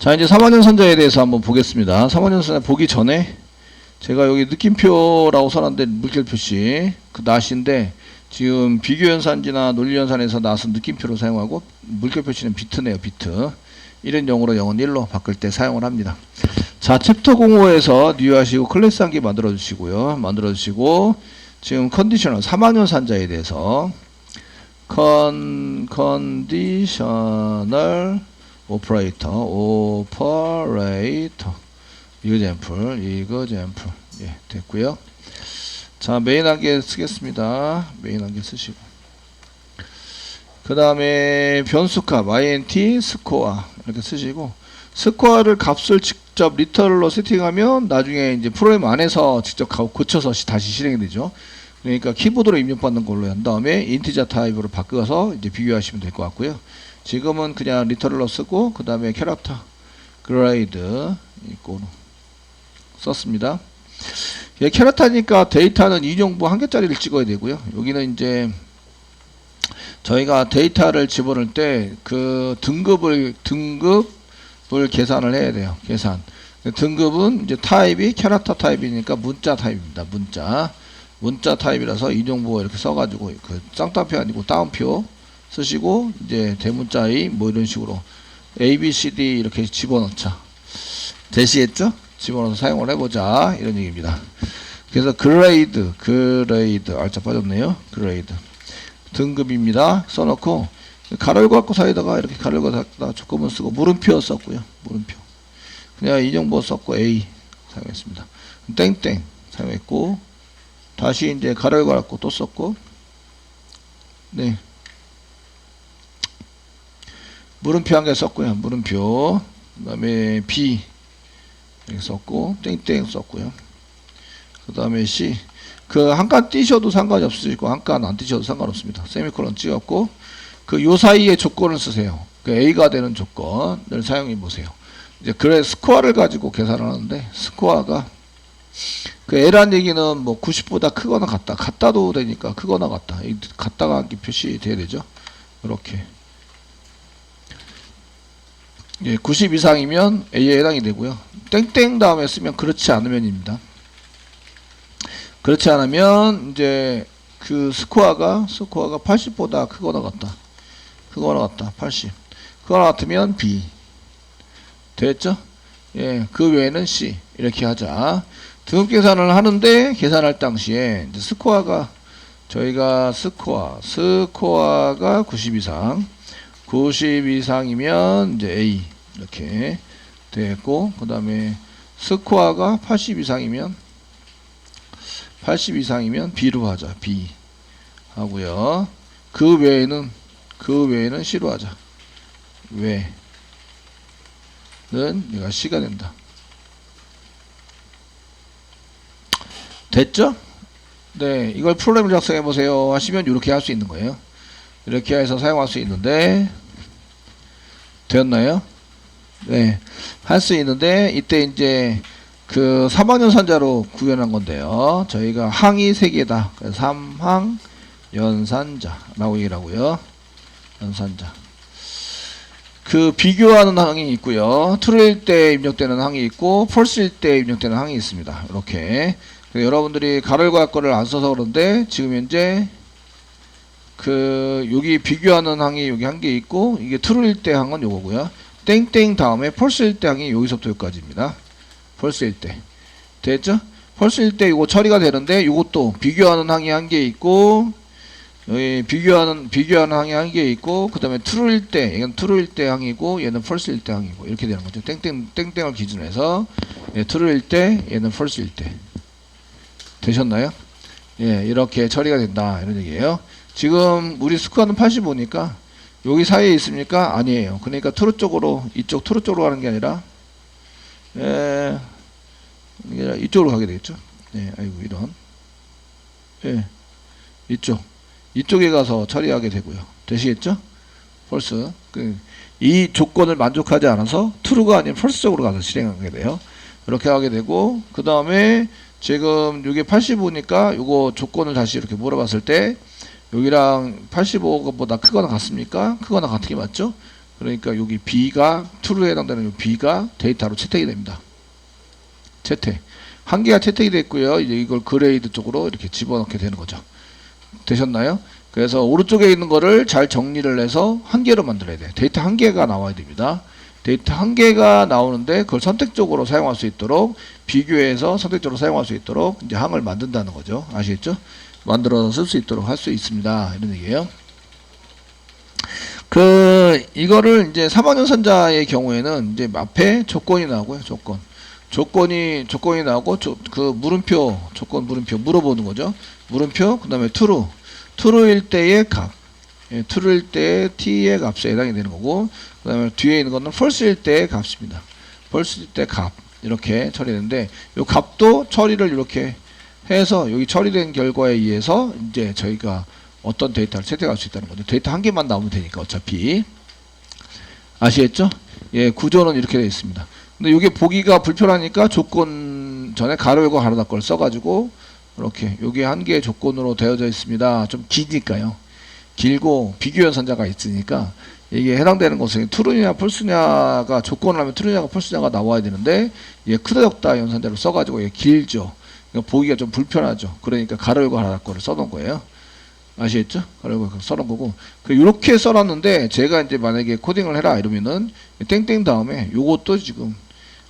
자, 이제 3학년선자에 대해서 한번 보겠습니다. 3학년선자 보기 전에 제가 여기 느낌표라고 써놨는데 물결 표시 그 낫인데 지금 비교연산지나 논리연산에서 낫은 느낌표로 사용하고 물결 표시는 비트네요. 비트 1은 0으로 0은 1로 바꿀 때 사용을 합니다. 자, 챕터 05에서 뉴하시고 클래스 한개 만들어 주시고요. 만들어 주시고 지금 컨디셔널 3학년 산자에 대해서 컨디셔널 오퍼레이터 이거잼플 예, 됐고요. 자, 메인 한 개 쓰겠습니다. 메인 한 개 쓰시고 그 다음에 변수값 int 스코어 이렇게 쓰시고 스코어를 값을 직접 리터럴로 세팅하면 나중에 이제 프로그램 안에서 직접 고쳐서 다시 실행이 되죠. 그러니까 키보드로 입력받는 걸로 한 다음에 인티저 타입으로 바꿔서 이제 비교하시면 될 것 같고요. 지금은 그냥 리터럴로 쓰고 그 다음에 캐릭터 그레이드 이거로 썼습니다. 예, 캐릭터니까 데이터는 인용부 한 개짜리를 찍어야 되고요. 여기는 이제 저희가 데이터를 집어넣을 때 그 등급을 계산을 해야 돼요. 계산. 등급은 이제 타입이 캐릭터 타입이니까 문자 타입입니다. 문자 타입이라서 인용부 이렇게 써가지고 그 쌍따옴표 아니고 따옴표 쓰시고 이제 대문자의 뭐 이런 식으로 A, B, C, D 이렇게 집어넣자. 대시했죠? 집어넣어서 사용을 해보자 이런 얘기입니다. 그래서 그레이드 알짜 빠졌네요. 그레이드 등급입니다. 써놓고 가로를 갖고 사이다가 이렇게 가로를 갖다 조금은 쓰고 물음표 썼고요. 물음표 그냥 인용부 썼고 A 사용했습니다. 땡땡 사용했고 다시 이제 가로를 갖고 또 썼고 네 물음표 한 개 썼고요. 물음표 그 다음에 B 이렇게 썼고 땡땡 썼고요. 그 다음에 C 그 한 칸 띄셔도 상관이 없으시고 한 칸 안 띄셔도 상관없습니다. 세미콜론 찍었고 그 요 사이에 조건을 쓰세요. 그 A가 되는 조건을 사용해 보세요. 이제 그래 스코어를 가지고 계산을 하는데 스코어가 그 L한 얘기는 뭐 90보다 크거나 같다도 되니까 크거나 같다. 이 같다가 한개 표시돼야 되죠. 이렇게 예, 90 이상이면 A에 해당이 되고요. 땡땡 다음에 쓰면 그렇지 않으면입니다. 그렇지 않으면 이제 그 스코어가 80보다 크거나 같다. 80. 그거나 같으면 B. 됐죠? 예, 그 외에는 C. 이렇게 하자. 등급 계산을 하는데 계산할 당시에 이제 스코어가 저희가 스코어가 90 이상. 90 이상이면 이제 A 이렇게 되겠고 그 다음에 스코어가 80 이상이면 B로 하자. B 하고요. 그 외에는 C로 하자. 외는 얘가 C가 된다. 됐죠? 네, 이걸 프로그램을 작성해 보세요 하시면 이렇게 할 수 있는 거예요. 이렇게 해서 사용할 수 있는데 되었나요? 네, 할 수 있는데 이때 이제 그 3학년 산자로 구현한 건데요. 저희가 항이 3개다. 3항 연산자라고 얘기를 하고요. 연산자. 그 비교하는 항이 있고요. true일 때 입력되는 항이 있고 false일 때 입력되는 항이 있습니다. 이렇게. 여러분들이 가로를 괄호를 안 써서 그런데 지금 현재 그 여기 비교하는 항이 여기 한 개 있고 이게 true일 때 항은 요거고요. 땡땡 다음에 false일 때 항이 여기서부터 여기까지입니다. false일 때 됐죠? false일 때 이거 처리가 되는데 이것도 비교하는 항이 한 개 있고 여기 비교하는 항이 한 개 있고 그 다음에 true일 때 얘는 true일 때 항이고 얘는 false일 때 항이고 이렇게 되는 거죠. 땡땡을 기준으로 해서 예, true일 때 얘는 false일 때 되셨나요? 예, 이렇게 처리가 된다 이런 얘기예요. 지금 우리 스코어는 85니까 여기 사이에 있습니까? 아니에요. 그러니까 true 쪽으로 true 쪽으로 가는 게 아니라 이쪽으로 가게 되겠죠. 예, 아이고 이런 예, 이쪽에 가서 처리하게 되고요. 되시겠죠? false 이 조건을 만족하지 않아서 true가 아닌 false 쪽으로 가서 실행하게 돼요. 이렇게 하게 되고 그 다음에 지금 이게 85니까 요거 조건을 다시 이렇게 물어봤을 때 여기랑 85보다 크거나 같습니까? 크거나 같은 게 맞죠? 그러니까 여기 B가 true에 해당되는 이 B가 데이터로 채택이 됩니다. 채택. 한 개가 채택이 됐고요. 이제 이걸 그레이드 쪽으로 이렇게 집어넣게 되는 거죠. 되셨나요? 그래서 오른쪽에 있는 거를 잘 정리를 해서 한 개로 만들어야 돼요. 데이터 한 개가 나와야 됩니다. 데이터 한 개가 나오는데 그걸 선택적으로 사용할 수 있도록 비교해서 선택적으로 사용할 수 있도록 이제 항을 만든다는 거죠. 아시겠죠? 만들어서 쓸 수 있도록 할 수 있습니다. 이런 얘기예요. 이거를 이제 3학년 선자의 경우에는 이제 앞에 조건이 나오고요. 조건이 나오고 그 물음표 조건 물음표 물어보는 거죠. 물음표 그다음에 true일 때의 값, true일 때의 t의 값에 해당이 되는 거고, 그다음에 뒤에 있는 거는 false일 때의 값입니다. false일 때 값 이렇게 처리되는데 이 값도 처리를 이렇게 해서 여기 처리된 결과에 의해서 이제 저희가 어떤 데이터를 채택할 수 있다는 거죠. 데이터 한 개만 나오면 되니까 어차피 아시겠죠? 예, 구조는 이렇게 되어 있습니다. 근데 이게 보기가 불편하니까 조건 전에 가로 열고 가로 닫고를 써가지고 이렇게 여기 한 개의 조건으로 되어져 있습니다. 좀 기니까요. 길고 비교 연산자가 있으니까 이게 해당되는 것은 true냐 false냐가 조건을 하면 true냐가 false냐가 나와야 되는데 이게 크다 적다 연산자로 써가지고 이게 길죠. 그러니까 보기가 좀 불편하죠. 그러니까 가로 열고 가로 닫고를 써놓은 거예요. 아시겠죠? 가로 열고 써놓은 거고 이렇게 써놨는데 제가 이제 만약에 코딩을 해라 이러면은 땡땡 다음에 요것도 지금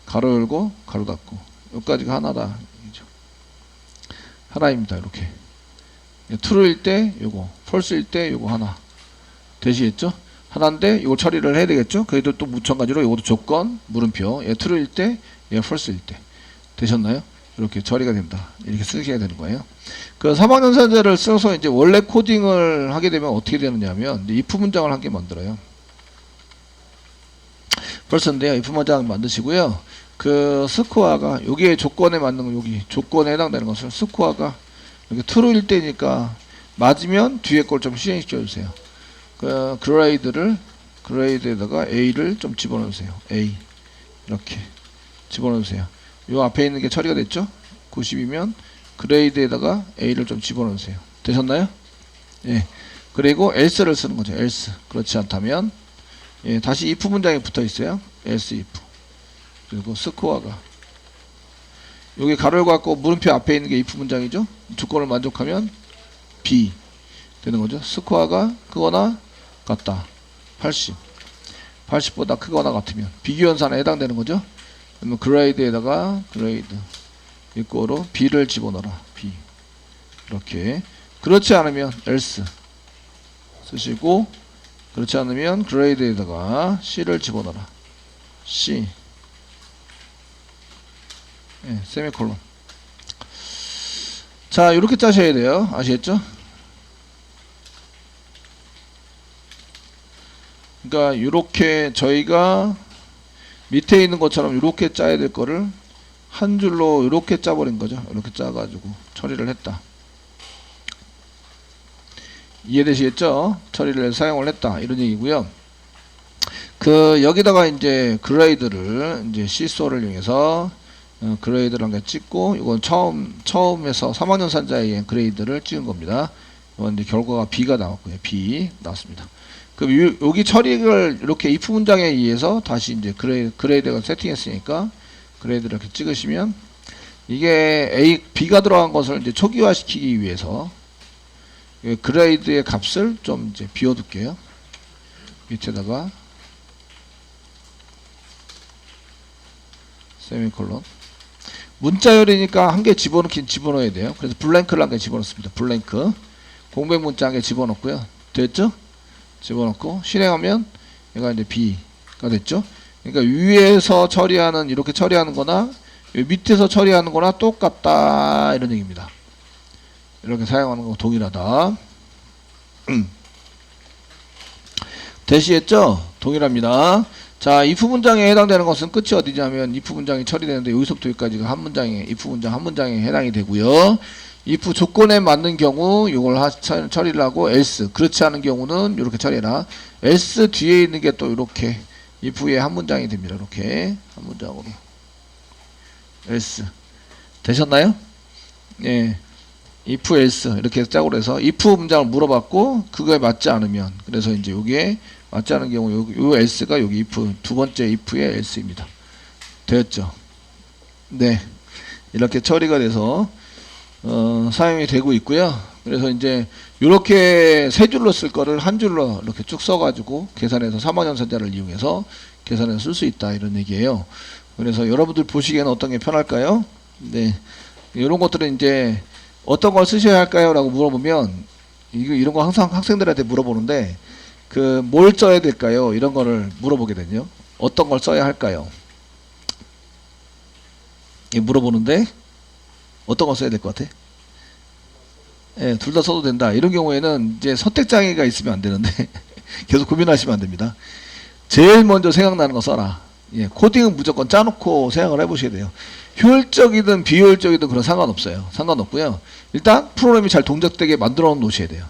가로 열고 가로 닫고 여기까지가 하나다. 하나입니다. 이렇게 true일 때 요거 false일 때 요거 하나 되시겠죠? 하나인데 이거 처리를 해야 되겠죠? 그래도 또 마찬가지로 이것도 조건 물음표 얘 true일 때 얘 false일 때 되셨나요? 이렇게 처리가 된다. 이렇게 쓰셔야 되는 거예요. 그 3학년 선자를 써서 이제 원래 코딩을 하게 되면 어떻게 되느냐면 이제 if 문장을 한 개 만들어요. 벌써인데요. if 문장 만드시고요. 그 스코어가 여기에 조건에 맞는 거 여기 조건에 해당되는 것을 스코어가 이렇게 true일 때니까 맞으면 뒤에 걸 좀 실행시켜 주세요. 그 그레이드에다가 A를 좀 집어넣으세요. A 이렇게 집어넣으세요. 요 앞에 있는 게 처리가 됐죠? 90이면 그레이드에다가 A를 좀 집어넣으세요. 되셨나요? 예. 그리고 else를 쓰는 거죠. else. 그렇지 않다면 예, 다시 if 문장에 붙어 있어요. else if. 그리고 스코어가 여기 가로를 갖고 물음표 앞에 있는 게 if 문장이죠. 조건을 만족하면 B 되는 거죠. 스코어가 크거나 같다. 80. 80보다 크거나 같으면 비교 연산에 해당되는 거죠. 그러면 그레이드에다가 그레이드 이거로 B를 집어넣어라. B 이렇게. 그렇지 않으면 else 쓰시고 그렇지 않으면 그레이드에다가 C를 집어넣어라. C 예, 세미콜론. 자, 이렇게 짜셔야 돼요. 아시겠죠? 그러니까 이렇게 저희가 밑에 있는 것처럼 이렇게 짜야 될 거를 한 줄로 이렇게 짜버린 거죠. 이렇게 짜가지고 처리를 했다. 이해되시겠죠? 처리를 해서 사용을 했다. 이런 얘기고요. 여기다가 이제 그레이드를 이제 시소를 이용해서 그레이드를 한 개 찍고 이건 처음에서 3학년 산자에 의한 그레이드를 찍은 겁니다. 이건 이제 결과가 B가 나왔고요. B 나왔습니다. 그럼 여기 처리를 이렇게 if 문장에 의해서 다시 이제 그레이드가 세팅했으니까 그레이드를 이렇게 찍으시면 이게 B가 들어간 것을 이제 초기화시키기 위해서 그레이드의 값을 좀 이제 비워둘게요. 밑에다가 세미콜론. 문자열이니까 한 개 집어넣긴 집어넣어야 돼요. 그래서 블랭크를 한 개 집어넣습니다. 블랭크. 공백 문자 한 개 집어넣고요. 됐죠? 집어넣고 실행하면 얘가 이제 B가 됐죠. 그러니까 위에서 처리하는 이렇게 처리하는 거나 밑에서 처리하는 거나 똑같다 이런 얘기입니다. 이렇게 사용하는 거 동일하다. 되시겠죠? 동일합니다. 자, if 문장에 해당되는 것은 끝이 어디냐면 if 문장이 처리되는데 여기서부터 여기까지가 한 문장에 if 문장 한 문장에 해당이 되고요. if 조건에 맞는 경우 이걸 처리를 하고 else 그렇지 않은 경우는 이렇게 처리해라. else 뒤에 있는 게 또 이렇게 if의 한 문장이 됩니다. 이렇게 한 문장으로 else 되셨나요? 예, if else 이렇게 짝으로 해서 if 문장을 물어봤고 그거에 맞지 않으면 그래서 이제 여기에 맞지 않은 경우 요 else가 여기 if 두 번째 if의 else입니다. 되었죠? 네. 이렇게 처리가 돼서 사용이 되고 있고요. 그래서 이제 이렇게 세 줄로 쓸 거를 한 줄로 이렇게 쭉 써가지고 계산해서 3학년선자를 이용해서 계산해서 쓸 수 있다 이런 얘기예요. 그래서 여러분들 보시기에는 어떤 게 편할까요? 네. 이런 것들은 이제 어떤 걸 쓰셔야 할까요? 라고 물어보면 이런 거 항상 학생들한테 물어보는데 그 뭘 써야 될까요? 이런 거를 물어보게 되죠. 어떤 걸 써야 할까요? 물어보는데 어떤 거 써야 될 것 같아? 예, 둘 다 써도 된다. 이런 경우에는 이제 선택장애가 있으면 안 되는데 계속 고민하시면 안 됩니다. 제일 먼저 생각나는 거 써라. 예, 코딩은 무조건 짜놓고 생각을 해보셔야 돼요. 효율적이든 비효율적이든 그런 상관없어요. 상관없고요. 일단 프로그램이 잘 동작되게 만들어 놓으셔야 돼요.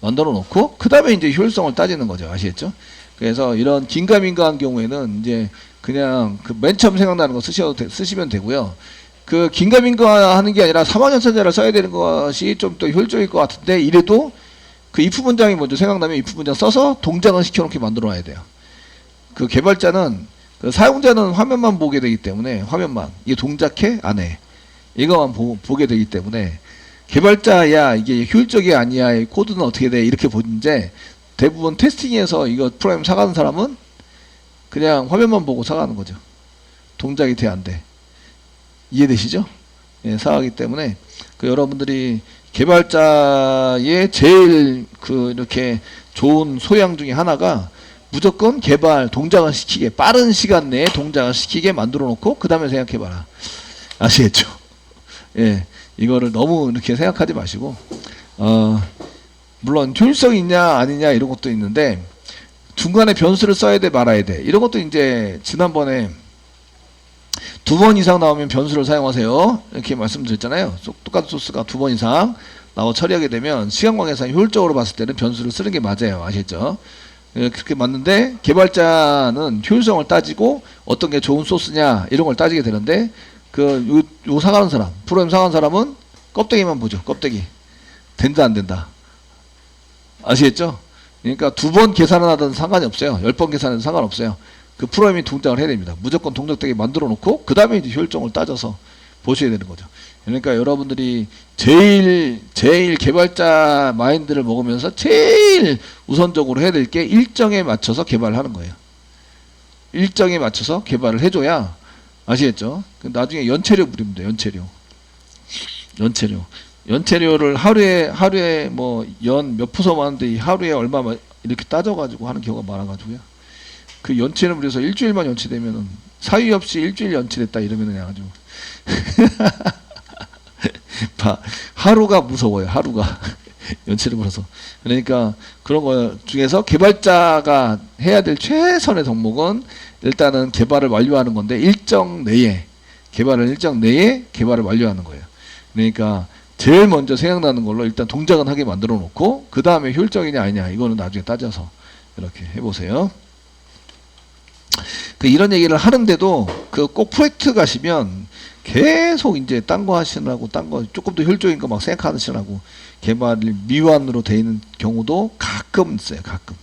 만들어 놓고 그 다음에 이제 효율성을 따지는 거죠. 아시겠죠? 그래서 이런 긴가민가한 경우에는 이제 그냥 그 맨 처음 생각나는 거 쓰시면 되고요. 그 긴가민가 하는 게 아니라 3학년선자를 써야 되는 것이 좀 더 효율적일 것 같은데 이래도 그 if 문장이 먼저 생각나면 if 문장 써서 동작을 시켜놓게 만들어 놔야 돼요. 그 개발자는 그 사용자는 화면만 보게 되기 때문에 화면만 이게 동작해 안 해 이거만 보게 되기 때문에 개발자야 이게 효율적이 아니야 코드는 어떻게 돼 이렇게 보는데 대부분 테스팅에서 이거 프로그램 사가는 사람은 그냥 화면만 보고 사가는 거죠. 동작이 돼 안 돼. 이해되시죠? 예, 사가기 때문에 그 여러분들이 개발자의 제일 그 이렇게 좋은 소양 중에 하나가 무조건 개발 동작을 시키게 빠른 시간 내에 동작을 시키게 만들어 놓고 그 다음에 생각해봐라. 아시겠죠? 예, 이거를 너무 이렇게 생각하지 마시고 물론 효율성이 있냐 아니냐 이런 것도 있는데 중간에 변수를 써야 돼 말아야 돼 이런 것도 이제 지난번에 2번 이상 나오면 변수를 사용하세요 이렇게 말씀드렸잖아요. 똑같은 소스가 2번 이상 나와 처리하게 되면 시간관계상 효율적으로 봤을 때는 변수를 쓰는 게 맞아요. 아시겠죠? 그렇게 맞는데 개발자는 효율성을 따지고 어떤 게 좋은 소스냐 이런 걸 따지게 되는데 요 사가는 사람 프로그램 사가는 사람은 껍데기만 보죠. 껍데기 된다 안 된다 아시겠죠? 그러니까 2번 계산을 하든 상관이 없어요. 10번 계산해도 상관없어요. 그 프로그램이 동작을 해야 됩니다. 무조건 동작되게 만들어 놓고 그 다음에 이제 효율성을 따져서 보셔야 되는 거죠. 그러니까 여러분들이 제일 개발자 마인드를 먹으면서 제일 우선적으로 해야 될 게 일정에 맞춰서 개발을 하는 거예요. 일정에 맞춰서 개발을 해줘야 아시겠죠? 나중에 연체료 부리면 돼요. 연체료를 하루에 뭐 연 몇 푸서 하는데 하루에 얼마 이렇게 따져가지고 하는 경우가 많아가지고요. 그 연체를 부려서 일주일만 연체되면은 사유 없이 일주일 연체됐다 이러면은 그냥 아주 하루가 무서워요. 하루가 연체를 벌어서. 그러니까 그런 거 중에서 개발자가 해야 될 최선의 덕목은 일단은 개발을 완료하는 건데 일정 내에 개발을 완료하는 거예요. 그러니까 제일 먼저 생각나는 걸로 일단 동작은 하게 만들어 놓고 그 다음에 효율적이냐 아니냐 이거는 나중에 따져서 이렇게 해보세요. 이런 얘기를 하는데도 꼭 프로젝트 가시면 계속 이제 딴 거 하시느라고 딴 거 조금 더 효율적인 거 막 생각하시느라고 개발이 미완으로 돼 있는 경우도 가끔 있어요. 가끔.